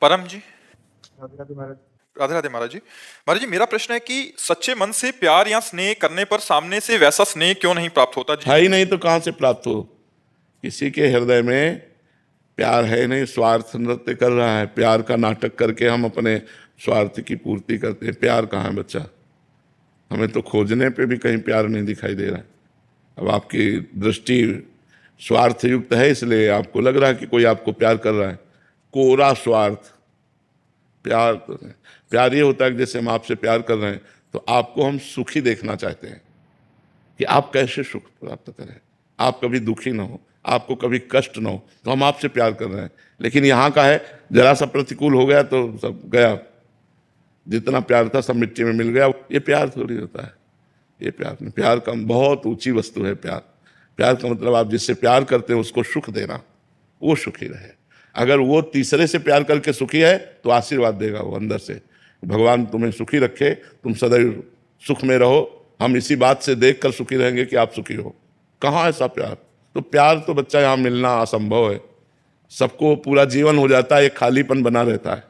परम जी। राधे राधे महाराज। राधे राधे महाराज जी। महाराज जी, मेरा प्रश्न है कि सच्चे मन से प्यार या स्नेह करने पर सामने से वैसा स्नेह क्यों नहीं प्राप्त होता जी? है ही नहीं तो कहाँ से प्राप्त हो? किसी के हृदय में प्यार है नहीं, स्वार्थ नृत्य कर रहा है। प्यार का नाटक करके हम अपने स्वार्थ की पूर्ति करते हैं। प्यार कहाँ है बच्चा? हमें तो खोजने पे भी कहीं प्यार नहीं दिखाई दे रहा है। अब आपकी दृष्टि स्वार्थ युक्त है, इसलिए आपको लग रहा है कि कोई आपको प्यार कर रहा है। कोरा स्वार्थ। प्यार तो नहीं। प्यार ये होता है कि जैसे हम आपसे प्यार कर रहे हैं तो आपको हम सुखी देखना चाहते हैं कि आप कैसे सुख प्राप्त करें, आप कभी दुखी ना हो, आपको कभी कष्ट ना हो, तो हम आपसे प्यार कर रहे हैं। लेकिन यहाँ का है, जरा सा प्रतिकूल हो गया तो सब गया, जितना प्यार था सब मिट्टी में मिल गया। ये प्यार थोड़ी होता है, ये प्यार नहीं। प्यार का बहुत ऊंची वस्तु है प्यार। प्यार का मतलब आप जिससे प्यार करते हैं उसको सुख देना, वो सुखी रहे। अगर वो तीसरे से प्यार करके सुखी है तो आशीर्वाद देगा वो अंदर से, भगवान तुम्हें सुखी रखे, तुम सदैव सुख में रहो, हम इसी बात से देख कर सुखी रहेंगे कि आप सुखी हो। कहाँ ऐसा प्यार? तो प्यार तो बच्चा यहाँ मिलना असंभव है। सबको पूरा जीवन हो जाता है, एक खालीपन बना रहता है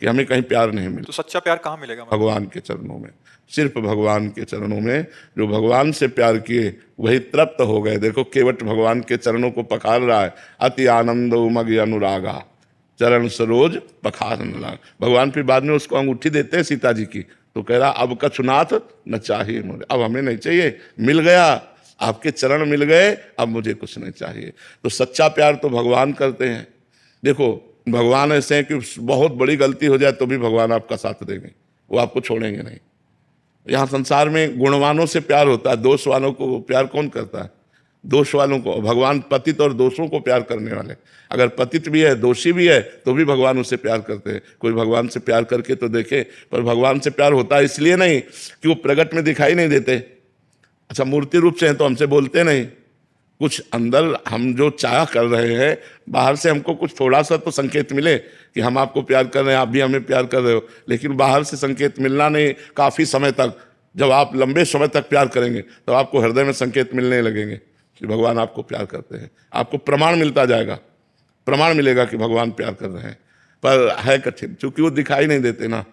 कि हमें कहीं प्यार नहीं मिला। तो सच्चा प्यार कहाँ मिलेगा? भगवान के चरणों में, सिर्फ भगवान के चरणों में। जो भगवान से प्यार किए वही तृप्त हो गए। देखो केवट भगवान के चरणों को पखार रहा है। अति आनंद उमग अनुरागा चरण सरोज पखारन लाग। भगवान फिर बाद में उसको अंगूठी देते हैं सीता जी की, तो कह रहा अब कछुनाथ न चाहिए मुझे, अब हमें नहीं चाहिए, मिल गया, आपके चरण मिल गए, अब मुझे कुछ नहीं चाहिए। तो सच्चा प्यार तो भगवान करते हैं। देखो भगवान ऐसे हैं कि बहुत बड़ी गलती हो जाए तो भी भगवान आपका साथ देंगे, वो आपको छोड़ेंगे नहीं। यहाँ संसार में गुणवानों से प्यार होता है, दोष वालों को प्यार कौन करता है? दोष वालों को। भगवान पतित और दोषों को प्यार करने वाले। अगर पतित भी है, दोषी भी है, तो भी भगवान उससे प्यार करते हैं। कोई भगवान से प्यार करके तो देखे। पर भगवान से प्यार होता है इसलिए नहीं कि वो प्रगट में दिखाई नहीं देते। अच्छा, मूर्ति रूप से हैं तो हमसे बोलते नहीं, कुछ अंदर हम जो चाह कर रहे हैं, बाहर से हमको कुछ थोड़ा सा तो संकेत मिले कि हम आपको प्यार कर रहे हैं, आप भी हमें प्यार कर रहे हो। लेकिन बाहर से संकेत मिलना नहीं, काफ़ी समय तक, जब आप लंबे समय तक प्यार करेंगे तो आपको हृदय में संकेत मिलने लगेंगे कि भगवान आपको प्यार करते हैं। आपको प्रमाण मिलता जाएगा, प्रमाण मिलेगा कि भगवान प्यार कर रहे हैं। पर है कठिन, क्योंकि वो दिखाई नहीं देते ना,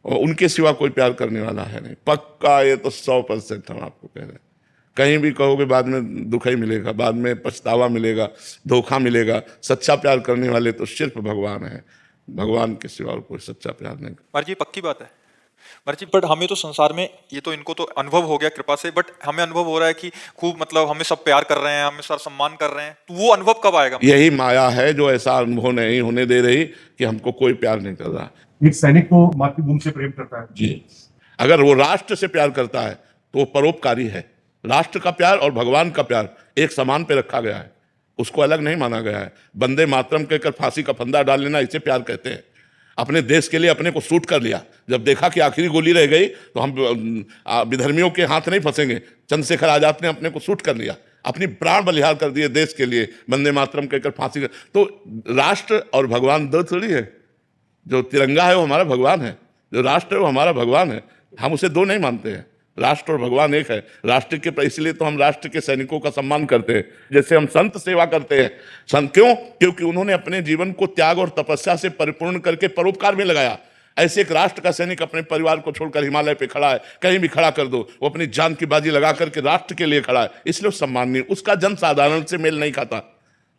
और उनके सिवा कोई प्यार करने वाला है नहीं। पक्का ये तो 100% हम आपको कह रहे हैं। कहीं भी कहोगे बाद में दुख ही मिलेगा, बाद में पछतावा मिलेगा, धोखा मिलेगा। सच्चा प्यार करने वाले तो सिर्फ भगवान है, भगवान के सिवा और कोई सच्चा प्यार नहीं। महाराज जी पक्की बात है महाराज जी। बट हमें तो संसार में ये तो इनको तो अनुभव हो गया कृपा से, बट हमें अनुभव हो रहा है कि खूब मतलब हमें सब प्यार कर रहे हैं, हमें सर सम्मान कर रहे हैं, तो वो अनुभव कब आएगा? यही माया है जो ऐसा अनुभव नहीं होने दे रही कि हमको कोई प्यार नहीं कर रहा। एक सैनिक को मातृभूमि से प्रेम करता है जी, अगर वो राष्ट्र से प्यार करता है तो वो परोपकारी है। राष्ट्र का प्यार और भगवान का प्यार एक समान पे रखा गया है, उसको अलग नहीं माना गया है। वंदे मातरम कहकर फांसी का फंदा डाल लेना, इसे प्यार कहते हैं। अपने देश के लिए अपने को शूट कर लिया, जब देखा कि आखिरी गोली रह गई तो हम विधर्मियों के हाथ नहीं फंसेंगे, चंद्रशेखर आजाद ने अपने को शूट कर लिया, अपनी प्राण बलिहार कर दिए देश के लिए, वंदे मातरम कहकर फांसी कर। तो राष्ट्र और भगवान दो थोड़ी है। जो तिरंगा है वो हमारा भगवान है, जो राष्ट्र है वो हमारा भगवान है। हम उसे दो नहीं मानते हैं, राष्ट्र और भगवान एक है। राष्ट्र के इसलिए तो हम राष्ट्र के सैनिकों का सम्मान करते हैं, जैसे हम संत सेवा करते हैं। संत क्यों? क्योंकि उन्होंने अपने जीवन को त्याग और तपस्या से परिपूर्ण करके परोपकार में लगाया। ऐसे एक राष्ट्र का सैनिक अपने परिवार को छोड़कर हिमालय पे खड़ा है, कहीं भी खड़ा कर दो, वो अपनी जान की बाजी लगा करके राष्ट्र के लिए खड़ा है, इसलिए सम्माननीय। उसका जन साधारण से मेल नहीं खाता।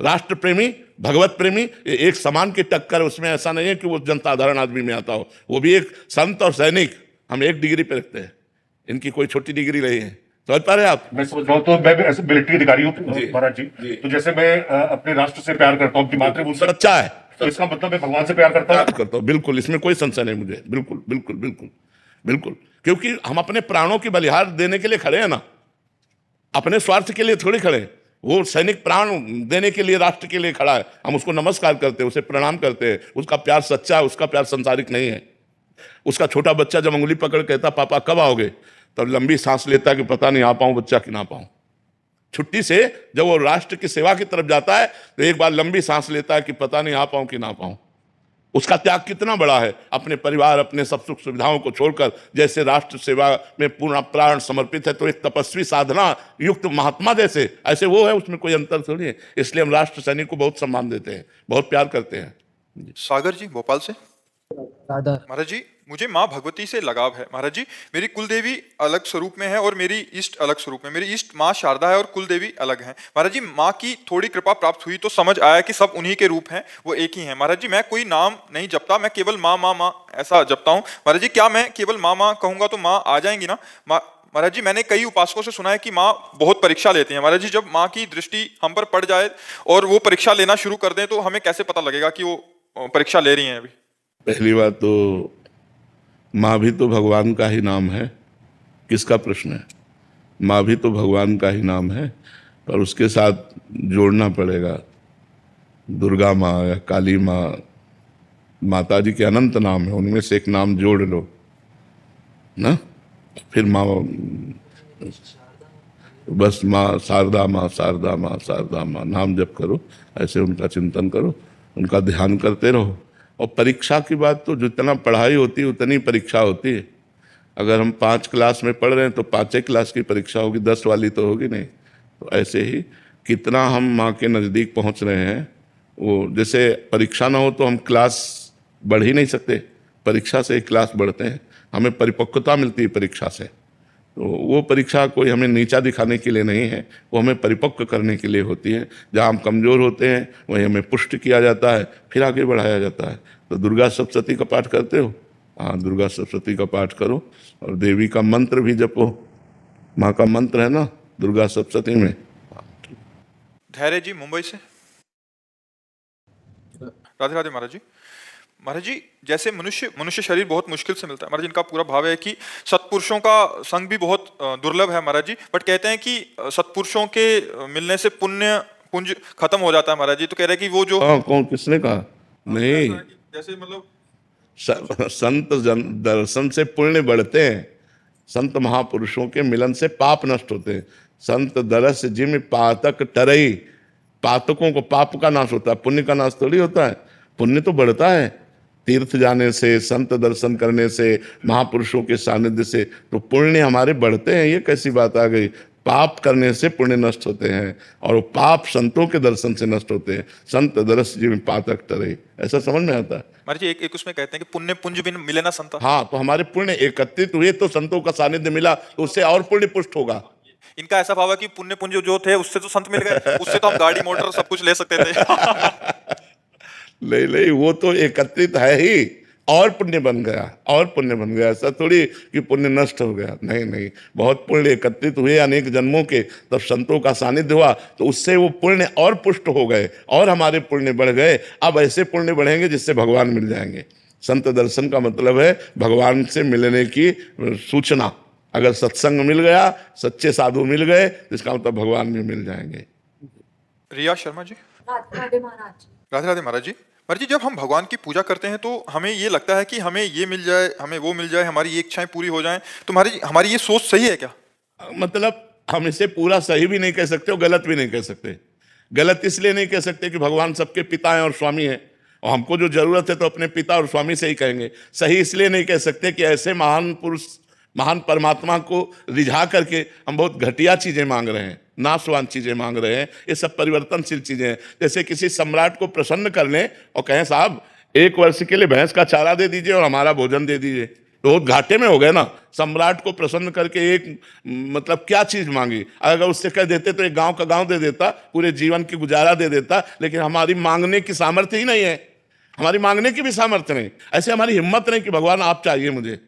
राष्ट्र प्रेमी, भगवत प्रेमी एक समान की टक्कर, उसमें ऐसा नहीं है कि वो जनसाधारण आदमी में आता हो। वो भी एक संत और सैनिक हम एक डिग्री पे रखते हैं, इनकी कोई छोटी डिग्री नहीं है। समझ पा रहे हैं आप? मैं समझ रहा हूँ। तो मैं ऐसे मिलिट्री अधिकारी हूँ महाराज जी, तो जैसे मैं अपने राष्ट्र से प्यार करता हूँ, अपनी मातृभूमि से, अच्छा है, तो इसका मतलब मैं भगवान से प्यार करता हूँ। बिल्कुल, इसमें कोई संशय नहीं मुझे, बिल्कुल बिल्कुल बिल्कुल बिल्कुल। क्योंकि हम अपने प्राणों की बलिहार देने के लिए खड़े हैं ना, अपने स्वार्थ के लिए थोड़ी खड़े हैं। वो सैनिक प्राण देने के लिए राष्ट्र के लिए खड़ा है, हम उसको नमस्कार करते हैं, उसे प्रणाम करते हैं। उसका प्यार सच्चा है, उसका प्यार संसारिक नहीं है। उसका छोटा बच्चा जब उंगली पकड़ कहता पापा कब आओगे, तब लंबी सांस लेता कि पता नहीं आ पाऊं बच्चा कि ना पाऊं। छुट्टी से जब वो राष्ट्र की सेवा की तरफ जाता है तो एक बार लंबी सांस लेता है कि पता नहीं आ पाऊं कि ना पाऊं। उसका त्याग कितना बड़ा है, अपने परिवार, अपने सब सुख सुविधाओं को छोड़कर जैसे राष्ट्र सेवा में पूर्ण प्राण समर्पित है। तो एक तपस्वी साधना युक्त महात्मा जैसे, ऐसे वो है, उसमें कोई अंतर थोड़ी है। इसलिए हम राष्ट्र सैनिक को बहुत सम्मान देते हैं, बहुत प्यार करते हैं। सागर जी भोपाल से। राधा। महाराज जी, मुझे माँ भगवती से लगाव है। महाराज जी, मेरी कुल देवी अलग स्वरूप में है और मेरी इष्ट अलग स्वरूप में। मेरी इष्ट माँ शारदा है और कुल देवी अलग है। महाराज जी, माँ की थोड़ी कृपा प्राप्त हुई तो समझ आया कि सब उन्हीं के रूप हैं, वो एक ही हैं। महाराज जी, मैं कोई नाम नहीं जपता, मैं केवल माँ माँ माँ ऐसा जपता हूँ। महाराज जी, क्या मैं केवल माँ माँ कहूंगा तो माँ आ जाएंगी ना? महाराज जी, मैंने कई उपासकों से सुना है कि माँ बहुत परीक्षा लेती हैं। महाराज जी, जब माँ की दृष्टि हम पर पड़ जाए और वो परीक्षा लेना शुरू कर दें तो हमें कैसे पता लगेगा कि वो परीक्षा ले रही हैं अभी? पहली बात तो माँ भी तो भगवान का ही नाम है, किसका प्रश्न है? माँ भी तो भगवान का ही नाम है, पर उसके साथ जोड़ना पड़ेगा दुर्गा माँ या काली माँ। माता जी के अनंत नाम है, उनमें से एक नाम जोड़ लो ना, फिर माँ, बस माँ शारदा माँ शारदा माँ शारदा माँ नाम जप करो, ऐसे उनका चिंतन करो, उनका ध्यान करते रहो। और परीक्षा की बात तो जितना पढ़ाई होती है उतनी परीक्षा होती है। अगर हम 5 क्लास में पढ़ रहे हैं तो 5 क्लास की परीक्षा होगी, 10 वाली तो होगी नहीं। तो ऐसे ही कितना हम माँ के नज़दीक पहुँच रहे हैं, वो जैसे परीक्षा ना हो तो हम क्लास बढ़ ही नहीं सकते, परीक्षा से ही क्लास बढ़ते हैं, हमें परिपक्वता मिलती है परीक्षा से। तो वो परीक्षा कोई हमें नीचा दिखाने के लिए नहीं है, वो हमें परिपक्व करने के लिए होती है। जहाँ हम कमज़ोर होते हैं वहीं हमें पुष्ट किया जाता है, फिर आगे बढ़ाया जाता है। तो दुर्गा सप्तशती का पाठ करते हो? हाँ, दुर्गा सप्तशती का पाठ करो और देवी का मंत्र भी जपो। माँ का मंत्र है ना दुर्गा सप्तशती में। धैर्य जी मुंबई से। राधे राधे महाराज जी। महाराज जी, जैसे मनुष्य शरीर बहुत मुश्किल से मिलता है महाराज जी, इनका पूरा भाव है कि सत्पुरुषों का संग भी बहुत दुर्लभ है महाराज जी, बट कहते हैं कि सत्पुरुषों के मिलने से पुंज खत्म हो जाता है महाराज जी। तो कह रहे हैं कि वो जो कौन, किसने कहा? नहीं, जैसे मतलब संत दर्शन से पुण्य बढ़ते हैं, संत महापुरुषों के मिलन से पाप नष्ट होते हैं। संत दरस जिम पातक टरई, पातकों को पाप का नाश होता है, पुण्य का नाश थोड़ी होता है। पुण्य तो बढ़ता है तीर्थ जाने से, संत दर्शन करने से, महापुरुषों के सानिध्य से, तो पुण्य हमारे बढ़ते हैं। ये कैसी बात आ गई? पाप करने से पुण्य नष्ट होते हैं और वो पाप संतों के दर्शन से नष्ट होते हैं। संत दरस जिम पातक टरई, ऐसा समझ में आता है महाराज जी। एक उसमें कहते हैं कि पुण्य पुंज बिन मिले ना संता। हाँ, तो हमारे पुण्य एकत्रित हुए तो संतों का सानिध्य मिला, तो उससे और पुण्य पुष्ट होगा। इनका ऐसा भाव है कि पुण्य पुंज जो थे उससे तो संत मिल गए, उससे तो हम गाड़ी मोटर सब कुछ ले सकते थे। नहीं, वो तो एकत्रित है ही, और पुण्य बन गया, और पुण्य बन गया। ऐसा थोड़ी कि पुण्य नष्ट हो गया, नहीं, बहुत पुण्य एकत्रित हुए अनेक जन्मों के, तब संतों का सानिध्य हुआ तो उससे वो पुण्य और पुष्ट हो गए और हमारे पुण्य बढ़ गए। अब ऐसे पुण्य बढ़ेंगे जिससे भगवान मिल जाएंगे। संत दर्शन का मतलब है भगवान से मिलने की सूचना। अगर सत्संग मिल गया, सच्चे साधु मिल गए, तो इसका मतलब भगवान भी मिल जाएंगे। रिया शर्मा जी। राधे राधे महाराज जी। राधे राधे महाराज जी। महाराज जी, जब हम भगवान की पूजा करते हैं तो हमें ये लगता है कि हमें ये मिल जाए, हमें वो मिल जाए, हमारी ये इच्छाएं पूरी हो जाएं। तो महाराज जी, हमारी ये सोच सही है क्या? मतलब हम इसे पूरा सही भी नहीं कह सकते और गलत भी नहीं कह सकते। गलत इसलिए नहीं कह सकते कि भगवान सबके पिता हैं और स्वामी हैं, और हमको जो जरूरत है तो अपने पिता और स्वामी से ही कहेंगे। सही इसलिए नहीं कह सकते कि ऐसे महान पुरुष, महान परमात्मा को रिझा करके हम बहुत घटिया चीजें मांग रहे हैं, नाशवान चीजें मांग रहे हैं। ये सब परिवर्तनशील चीजें हैं। जैसे किसी सम्राट को प्रसन्न कर लें और कहें साहब 1 वर्ष के लिए भैंस का चारा दे दीजिए और हमारा भोजन दे दीजिए, तो बहुत घाटे में हो गए ना। सम्राट को प्रसन्न करके एक मतलब क्या चीज मांगी? अगर उससे कह देते तो एक गांव का गांव दे देता, पूरे जीवन की गुजारा दे देता। लेकिन हमारी मांगने की सामर्थ्य ही नहीं है, हमारी मांगने की भी सामर्थ्य नहीं। ऐसे हमारी हिम्मत नहीं कि भगवान आप चाहिए,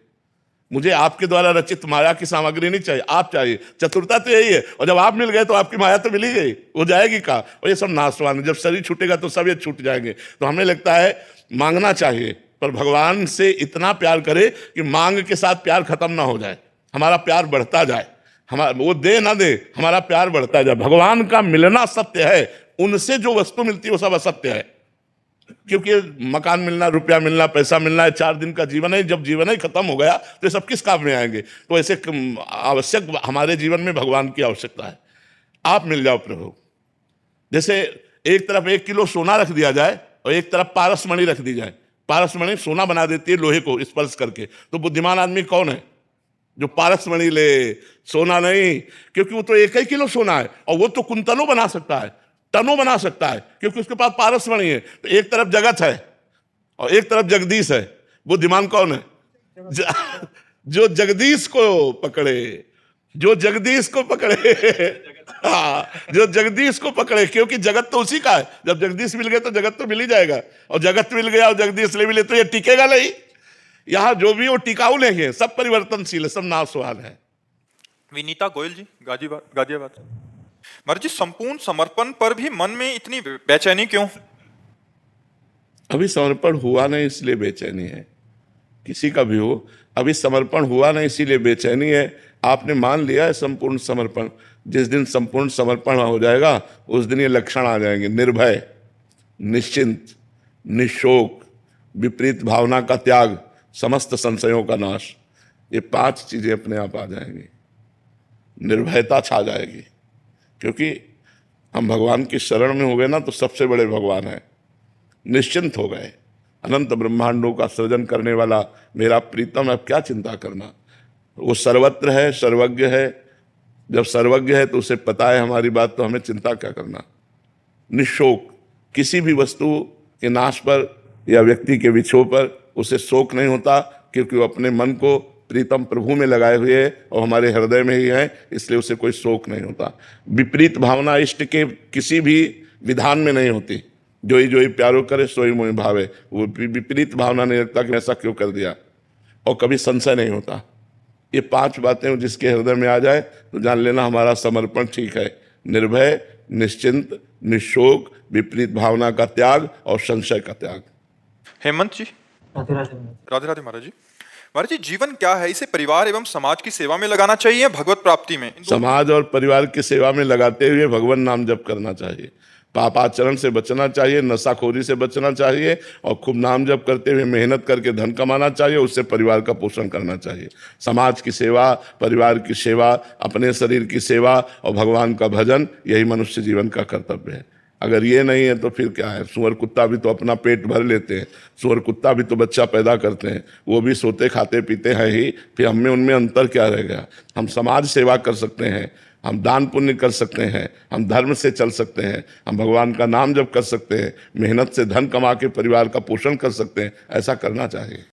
मुझे आपके द्वारा रचित माया की सामग्री नहीं चाहिए, आप चाहिए। चतुरता तो यही है। और जब आप मिल गए तो आपकी माया तो मिल ही गई, वो जाएगी कहाँ? और ये सब नाशवान है। जब शरीर छूटेगा तो सब ये छूट जाएंगे। तो हमें लगता है मांगना चाहिए, पर भगवान से इतना प्यार करे कि मांग के साथ प्यार खत्म ना हो जाए, हमारा प्यार बढ़ता जाए। हमारा वो दे ना दे, हमारा प्यार बढ़ता जाए। भगवान का मिलना सत्य है, उनसे जो वस्तु मिलती है वो सब असत्य है। क्योंकि मकान मिलना, रुपया मिलना, पैसा मिलना है 4 दिन का जीवन है। जब जीवन ही खत्म हो गया तो ये सब किस काम में आएंगे? तो ऐसे आवश्यक हमारे जीवन में भगवान की आवश्यकता है। आप मिल जाओ प्रभु। जैसे एक तरफ 1 किलो सोना रख दिया जाए और एक तरफ पारसमणि रख दी जाए। पारसमणि सोना बना देती है लोहे को स्पर्श करके। तो बुद्धिमान आदमी कौन है? जो पारसमणि ले, सोना नहीं। क्योंकि वो तो 1 ही किलो सोना है और वो तो कुंतलों बना सकता है, टनों बना सकता है, क्योंकि उसके पास पारसमणि है। तो एक तरफ जगत है, और एक तरफ जगदीश है। बुद्धिमान कौन है? जो जगदीश को पकड़े, जो जगदीश को पकड़े। हाँ, जो जगदीश को पकड़े, क्योंकि जगत तो उसी का है। जब जगदीश मिल गए तो जगत तो मिल ही जाएगा, और जगत मिल गया और जगदीश नहीं मिले तो ये टिकेगा नहीं। यहां जो भी वो टिकाऊ नहीं है, सब परिवर्तनशील है, सब नाशवान है। विनीता गोयल जी, गाजियाबाद। महाराज जी, संपूर्ण समर्पण पर भी मन में इतनी बेचैनी क्यों? अभी समर्पण हुआ नहीं इसलिए बेचैनी है, किसी का भी हो। अभी समर्पण हुआ नहीं इसीलिए बेचैनी है। आपने मान लिया है संपूर्ण समर्पण, जिस दिन संपूर्ण समर्पण हो जाएगा उस दिन ये लक्षण आ जाएंगे: निर्भय, निश्चिंत, निशोक, विपरीत भावना का त्याग, समस्त संशयों का नाश। ये 5 चीजें अपने आप आ जाएंगी। निर्भयता छा जाएगी, क्योंकि हम भगवान की शरण में हो गए ना, तो सबसे बड़े भगवान है। निश्चिंत हो गए, अनंत ब्रह्मांडों का सृजन करने वाला मेरा प्रीतम, अब क्या चिंता करना। वो सर्वत्र है, सर्वज्ञ है। जब सर्वज्ञ है तो उसे पता है हमारी बात, तो हमें चिंता क्या करना। निशोक, किसी भी वस्तु के नाश पर या व्यक्ति के विछोह पर उसे शोक नहीं होता, क्योंकि वो अपने मन को प्रीतम प्रभु में लगाए हुए है और हमारे हृदय में ही है, इसलिए उसे कोई शोक नहीं होता। विपरीत भावना इष्ट के किसी भी विधान में नहीं होती। जो ही प्यारो करे सोई मोहि भावे। वो विपरीत भावना नहीं रखता कि ऐसा क्यों कर दिया, और कभी संशय नहीं होता। ये 5 बातें जिसके हृदय में आ जाए तो जान लेना हमारा समर्पण ठीक है। निर्भय, निश्चिंत, निशोक, विपरीत भावना का त्याग और संशय का त्याग। हेमंत जी, राधे राधे महाराज जी। महाराज जी, जीवन क्या है? इसे परिवार एवं समाज की सेवा में लगाना चाहिए, भगवत प्राप्ति में? समाज और परिवार की सेवा में लगाते हुए भगवान नाम जप करना चाहिए, पापाचरण से बचना चाहिए, नशाखोरी से बचना चाहिए, और खूब नाम जप करते हुए मेहनत करके धन कमाना चाहिए, उससे परिवार का पोषण करना चाहिए। समाज की सेवा, परिवार की सेवा, अपने शरीर की सेवा और भगवान का भजन, यही मनुष्य जीवन का कर्तव्य है। अगर ये नहीं है तो फिर क्या है? सुअर कुत्ता भी तो अपना पेट भर लेते हैं, सुअर कुत्ता भी तो बच्चा पैदा करते हैं, वो भी सोते खाते पीते हैं ही, फिर हम में उनमें अंतर क्या रह गया? हम समाज सेवा कर सकते हैं, हम दान पुण्य कर सकते हैं, हम धर्म से चल सकते हैं, हम भगवान का नाम जप कर सकते हैं, मेहनत से धन कमा के परिवार का पोषण कर सकते हैं। ऐसा करना चाहिए।